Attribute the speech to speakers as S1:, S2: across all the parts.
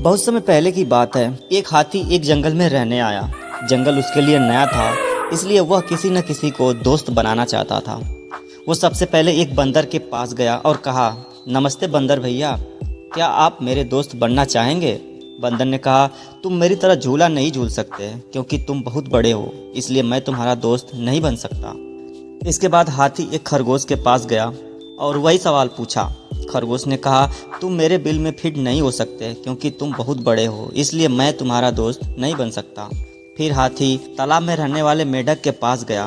S1: बहुत समय पहले की बात है। एक हाथी एक जंगल में रहने आया। जंगल उसके लिए नया था, इसलिए वह किसी न किसी को दोस्त बनाना चाहता था। वो सबसे पहले एक बंदर के पास गया और कहा, नमस्ते बंदर भैया, क्या आप मेरे दोस्त बनना चाहेंगे? बंदर ने कहा, तुम मेरी तरह झूला नहीं झूल सकते क्योंकि तुम बहुत बड़े हो, इसलिए मैं तुम्हारा दोस्त नहीं बन सकता। इसके बाद हाथी एक खरगोश के पास गया और वही सवाल पूछा। खरगोश ने कहा, तुम मेरे बिल में फिट नहीं हो सकते क्योंकि तुम बहुत बड़े हो, इसलिए मैं तुम्हारा दोस्त नहीं बन सकता। फिर हाथी तालाब में रहने वाले मेढक के पास गया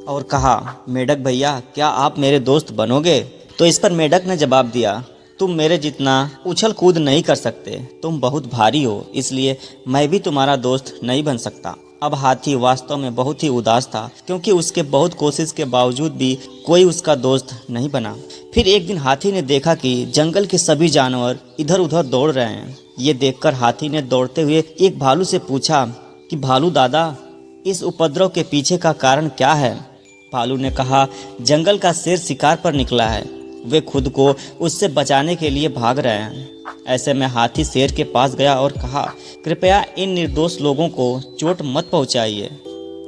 S1: और कहा, मेढक भैया, क्या आप मेरे दोस्त बनोगे? तो इस पर मेढक ने जवाब दिया, तुम मेरे जितना उछल कूद नहीं कर सकते, तुम बहुत भारी हो, इसलिए मैं भी तुम्हारा दोस्त नहीं बन सकता। अब हाथी वास्तव में बहुत ही उदास था क्योंकि उसके बहुत कोशिश के बावजूद भी कोई उसका दोस्त नहीं बना। फिर एक दिन हाथी ने देखा कि जंगल के सभी जानवर इधर उधर दौड़ रहे हैं। ये देखकर हाथी ने दौड़ते हुए एक भालू से पूछा कि भालू दादा, इस उपद्रव के पीछे का कारण क्या है? भालू ने कहा, जंगल का शेर शिकार पर निकला है, वे खुद को उससे बचाने के लिए भाग रहे हैं। ऐसे में हाथी शेर के पास गया और कहा, कृपया इन निर्दोष लोगों को चोट मत पहुंचाइए,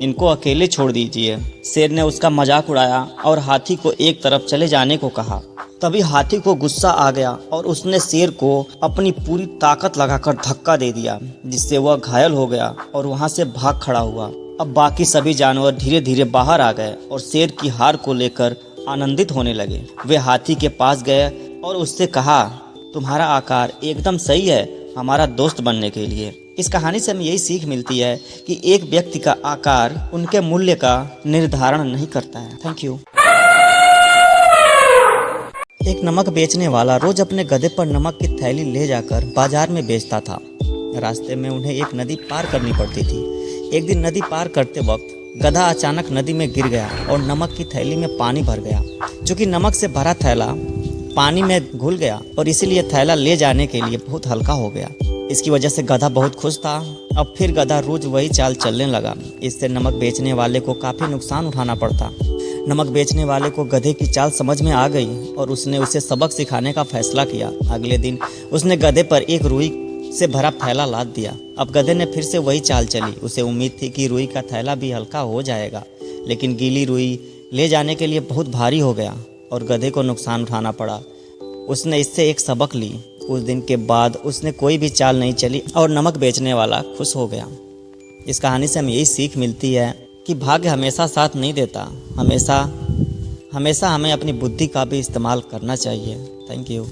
S1: इनको अकेले छोड़ दीजिए। शेर ने उसका मजाक उड़ाया और हाथी को एक तरफ चले जाने को कहा। तभी हाथी को गुस्सा आ गया और उसने शेर को अपनी पूरी ताकत लगाकर धक्का दे दिया, जिससे वह घायल हो गया और वहां से भाग खड़ा हुआ। अब बाकी सभी जानवर धीरे धीरे बाहर आ गए और शेर की हार को लेकर आनंदित होने लगे। वे हाथी के पास गए और उससे कहा, तुम्हारा आकार एकदम सही है हमारा दोस्त बनने के लिए। इस कहानी से हमें यही सीख मिलती है कि एक व्यक्ति का आकार उनके मूल्य का निर्धारण नहीं करता है। Thank you. एक नमक बेचने वाला रोज अपने गधे पर नमक की थैली ले जाकर बाजार में बेचता था। रास्ते में उन्हें एक नदी पार करनी पड़ती थी। एक दिन नदी पार करते वक्त गधा अचानक नदी में गिर गया और नमक की थैली में पानी भर गया। चूँकि नमक से भरा थैला पानी में घुल गया और इसीलिए थैला ले जाने के लिए बहुत हल्का हो गया। इसकी वजह से गधा बहुत खुश था। अब फिर गधा रोज वही चाल चलने लगा। इससे नमक बेचने वाले को काफ़ी नुकसान उठाना पड़ता। नमक बेचने वाले को गधे की चाल समझ में आ गई और उसने उसे सबक सिखाने का फैसला किया। अगले दिन उसने गधे पर एक रुई से भरा थैला लाद दिया। अब गधे ने फिर से वही चाल चली। उसे उम्मीद थी कि रुई का थैला भी हल्का हो जाएगा, लेकिन गीली रुई ले जाने के लिए बहुत भारी हो गया और गधे को नुकसान उठाना पड़ा। उसने इससे एक सबक ली। उस दिन के बाद उसने कोई भी चाल नहीं चली और नमक बेचने वाला खुश हो गया। इस कहानी से हमें यही सीख मिलती है कि भाग्य हमेशा साथ नहीं देता, हमेशा हमें अपनी बुद्धि का भी इस्तेमाल करना चाहिए। Thank you.